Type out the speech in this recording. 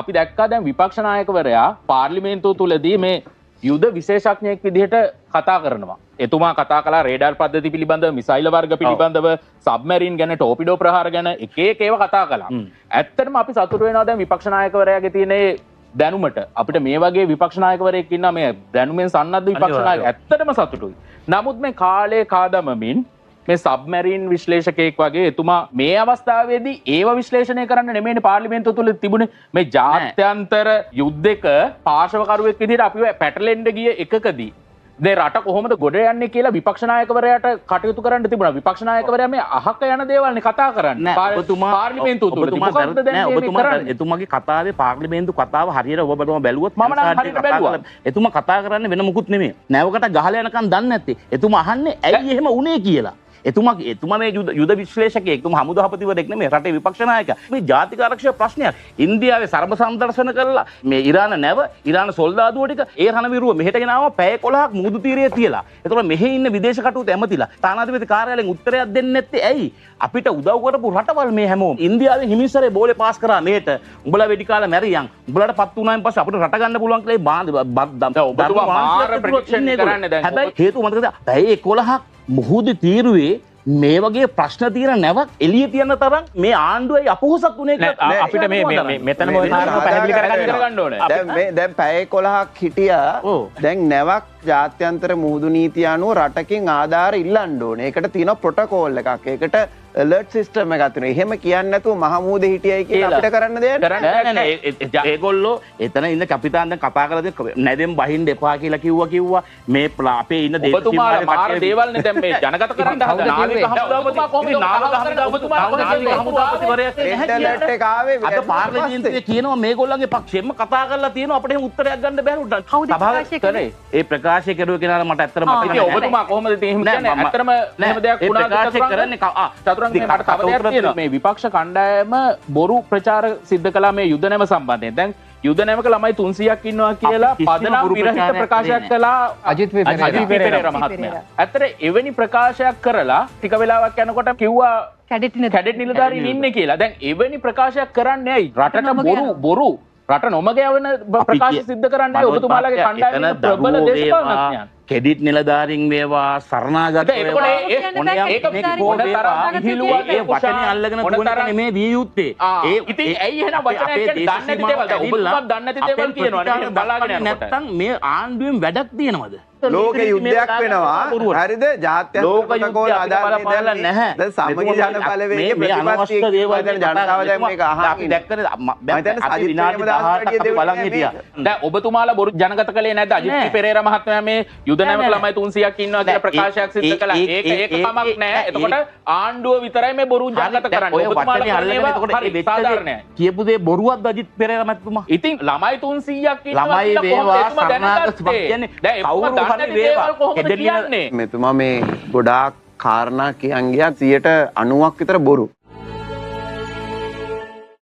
අපි දැක්කා දැන් විපක්ෂ නායකවරයා පාර්ලිමේන්තුව තුලදී මේ යුද විශේෂඥයෙක් විදිහට කතා කරනවා. එතුමා කතා කළා රේඩාර් පද්ධති පිළිබඳව, මිසයිල් වර්ග පිළිබඳව, සබ්මැරින් ගැන, ටෝපිඩෝ ප්‍රහාර ගැන එක එක ඒවා කතා කළා. ඇත්තටම අපි සතුටු වෙනවා දැන් විපක්ෂ නායකවරයාගේ තියෙන දැනුමට. අපිට මේ වගේ විපක්ෂ නායකවරයෙක් ඉන්නා මේ දැනුමෙන් සන්නද්ධ විපක්ෂ නායක ඇත්තටම සතුටුයි. නමුත් මේ කාලේ කාදමමින් මේ සබ්මැරින් විශ්ලේෂකයෙක් වගේ එතුමා මේ අවස්ථාවේදී ඒව විශ්ලේෂණය කරන්න නෙමෙයිනේ පාර්ලිමේන්තුව තුල තිබුණේ මේ ජාත්‍යන්තර යුද්ධයක පාර්ශවකරුවෙක් විදිහට අපිව පැටලෙන්න ගිය එකකදී මේ රට කොහොමද ගොඩ යන්නේ කියලා විපක්ෂ නායකවරයාට කටයුතු කරන්න තිබුණා. විපක්ෂ නායකවරයා මේ අහක යන දේවල්නේ කතා කරන්නේ. පාර්ලිමේන්තුව තුලදී මොකක්ද දැන් මේ කරන්නේ? එතුමාගේ කතාවේ පාර්ලිමේන්තු කතාව හරියට ඔබ බැලුවොත් මම නම් හරියට බැලුවා. එතුමා කතා කරන්නේ වෙන මුකුත් නෙමෙයි. නැවකට ගහලා යනකම් දන්නේ නැත්තේ. එතුමා අහන්නේ ඇයි එහෙම වුනේ කියලා. එතුමා මේ යුද විශ්ලේෂකයෙක්, එතුමා හමුදාපතිවරයෙක් නෙමෙයි, රටේ විපක්ෂ නායකයා. මේ ජාතික ආරක්ෂක ප්‍රශ්නයක්. ඉන්දියාවේ සර්ව සම්දර්ශන කරලා මේ ඉරාන නැව, ඉරාන සොල්දාදුව ටික ඒ රණවිරුව මෙහෙට ගෙනාවා පැය 11ක් මුහුදු තීරයේ තියලා. ඒතකොට මෙහෙ ඉන්න විදේශ කටයුතු ඇමතිලා තානාධිපති කාර්යාලයෙන් උත්තරයක් දෙන්නේ නැත්තේ ඇයි? අපිට උදව් කරපු රටවල් මේ හැමෝම. ඉන්දියාවෙන් හිමිස්සරේ බෝලේ පාස් කරා මේට. උඹලා වෙඩි කාලා මැරියන්. උඹලට පත් වුණායින් පස්සේ අපිට රට ගන්න පුළුවන් කියලා ඔබතුමා මාර ප්‍රෙඩික්ෂන් කරන්නේ දැන්. හැබැයි හේතුව මතකද? පැය 11ක් මුහුදු තීරුවේ මේ වගේ ප්‍රශ්න තියෙන නැවක් එළිය තියන තරම් මේ ආණ්ඩුවයි අපොහොසත් උනේ කියලා අපිට මේ මෙතන මොකද පැහැදිලි කරගන්න ඕනේ. දැන් පැය 11ක් හිටියා. දැන් නැවක් ජාත්‍යන්තර මුහුදු නීතිය අනුව රටකින් ආධාර ඉල්ලන්න ඕනේ. ඒකට තියෙන ප්‍රොටෝකෝල් එකක්. ඒකට alert system එකක් තියෙනවා. එහෙම කියන්නේ නැතුව මහමූදේ හිටියයි කියලා අපිට කරන්න දෙයක් නෑ. ඒගොල්ලෝ එතන ඉන්න කපිතාන් දැන් කතා කරලා නැදෙම් බහින්න එපා කියලා කිව්වා. මේ අපේ ඉන්න ඔබතුමාලා මාර දේවල් නේ දැන් මේ ජනගත කරන්න හදන. නාවික හමුදාපති අද පාර්ලිමේන්තුවේ කියනවා මේගොල්ලන්ගේ පක්ෂෙම කතා කරලා තියෙනවා අපිට එහෙම උත්තරයක් ගන්න බැහැ උඩ. සභාවේ කරේ. ඒ ප්‍රකාශය කරුවේ කෙනාට මට ඇත්තටම මතක නැහැ. ඔබතුමා කොහොමද එහෙම කියන්නේ? ඇත්තටම එහෙම දෙයක් වුණාද? ප්‍රකාශය කරන්නේ මට තව දෙයක් තියෙනවා. මේ විපක්ෂ කණ්ඩායම බොරු ප්‍රචාර සිද්ධ කළා මේ යුද නැම සම්බන්ධයෙන්. දැන් යුද නැමක ළමයි 300ක් ඉන්නවා කියලා පදනම් විරහිත ප්‍රකාශයක් කළා අජිත් පෙරේරා මහත්මයා. ඇත්තට එවැනි ප්‍රකාශයක් කරලා ටික වෙලාවක් යනකොට කිව්වා කැඩෙට් නිලධාරීන් ඉන්නේ කියලා. දැන් එවැනි ප්‍රකාශයක් කරන්නේ ඇයි? රටට බොරු රට නොමග යවන ප්‍රකාශ සිද්ධ කරන්නේ ඔබතුමාලාගේ කණ්ඩායමේ ප්‍රබල දේශපාලනඥයන්. කෙඩිට් නිලධාරීන් වේවා සරණාගත වේවා ඒ වචනේ අල්ලගෙන දුවන එක නෙමේ විය යුත්තේ. ඒ ඉතින් ඇයි එහෙනම් වචනයක් කියන්නේ දන්නේ නැති දේවල් ඔබතුමා දන්නේ නැති දේවල් කියනවා නේ බලාගෙන යනකොට. නැත්තම් මේ ආණ්ඩුවෙන් වැඩක් තියෙනවද? ලෝක යුද්ධයක් වෙනවා. හරිද? ජාත්‍යන්තර ප්‍රොටෝකෝල් ආධාරයෙන් නැහැ. දැන් සමගි ජන බලවේගයේ ප්‍රතිපත්තිය දේවල් දැන් ජනතාව දැන් මේක අහන්නේ. අපි දැක්කනේ අපි විනාඩි 18ක් අපි බලන් හිටියා. දැන් ඔබතුමාලා බොරු ජනගත කළේ නැද්ද? අජිත් පෙරේරා මහත්මයා මේ යුද නැමක ළමයි 300ක් ඉන්නවා කියලා ප්‍රකාශයක් සිද්ධ කළා. ඒක කමක් නැහැ. එතකොට ආණ්ඩුව විතරයි මේ බොරු ජනගත කරන්නේ. ඔබතුමාලා හරි සාධාරණයි. කියපු දේ බොරුවක්ද අජිත් පෙරේරා මහත්මයා? ඉතින් ළමයි 300ක් ඉන්නවා කියලා කොහොමද එතුමා දැනගත්තේ? දැන් මෙතුමා මේ ගොඩාක් කාරණා කියන් ගියා 90ක් විතර බොරු.